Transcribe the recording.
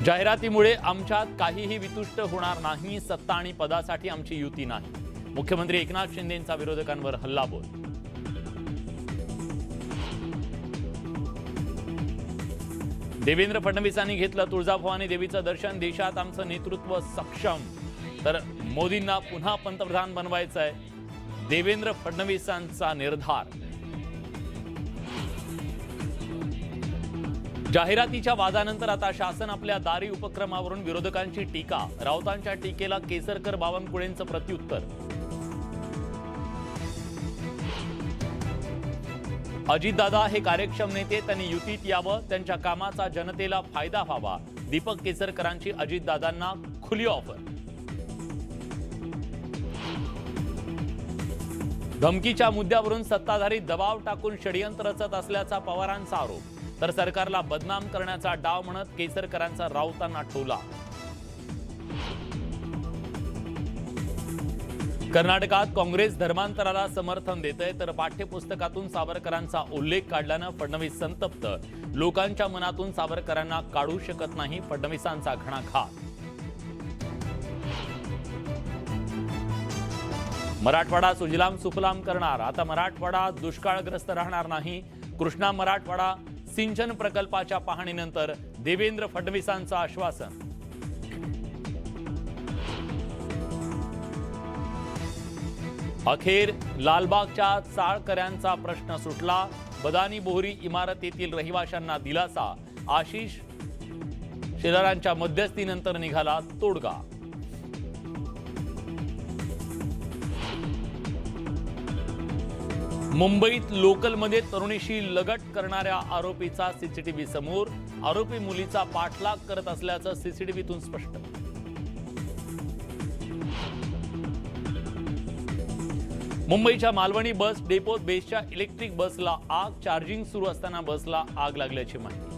जाहिरातीमुळे आमच्यात काहीही वितुष्ट होणार नाही. सत्ता आणि पदासाठी आमची युती नाही. मुख्यमंत्री एकनाथ शिंदेंचा विरोधकांवर हल्लाबोल. देवेंद्र फडणवीसांनी घेतलं तुळजाभवानी देवीचं दर्शन. देशात आमचं नेतृत्व सक्षम. तर मोदींना पुन्हा पंतप्रधान बनवायचंय, देवेंद्र फडणवीसांचा निर्धार. जाहिरातीच्या वादानंतर आता शासन आपल्या दारी उपक्रमावरून विरोधकांची टीका. राऊतांच्या टीकेला केसरकर बावनकुळेंचं प्रत्युत्तर. अजितदादा हे कार्यक्षम नेते, त्यांनी युतीत यावं, त्यांच्या कामाचा जनतेला फायदा व्हावा. दीपक केसरकरांची अजितदादांना खुली ऑफर. धमकीच्या मुद्द्यावरून सत्ताधारी दबाव टाकून षडयंत्र रचत असल्याचा पवारांचा आरोप. तर सरकारला बदनाम करण्याचा डाव म्हणत केसरकरांचा राऊतांना टोला. कर्नाटकात काँग्रेस धर्मांतराला समर्थन देतंय, तर पाठ्यपुस्तकातून सावरकरांचा उल्लेख काढल्यानं फडणवीस संतप्त. लोकांच्या मनातून सावरकरांना काढू शकत नाही, फडणवीसांचा घणाघात. मराठवाडा सुजलाम सुफलाम करणार. आता मराठवाडा दुष्काळग्रस्त राहणार नाही. कृष्णा मराठवाडा सिंचन प्रकल्पाच्या पाहणीनंतर देवेंद्र फडणवीसांचं आश्वासन. अखेर लालबागच्या चाळकऱ्यांचा प्रश्न सुटला. बदानी बोहरी इमारतीतील रहिवाशांना दिलासा. आशिष शेलारांच्या मध्यस्थीनंतर निघाला तोडगा. मुंबईत लोकलमध्ये तरुणीशी लगट करणाऱ्या आरोपीचा सीसीटीव्ही समोर. आरोपी मुलीचा पाठलाग करत असल्याचं सीसीटीव्हीतून स्पष्ट. मुंबईच्या मालवणी बस डेपोत बेस्टच्या इलेक्ट्रिक बसला आग. चार्जिंग सुरू असताना बसला आग लागल्याची माहिती.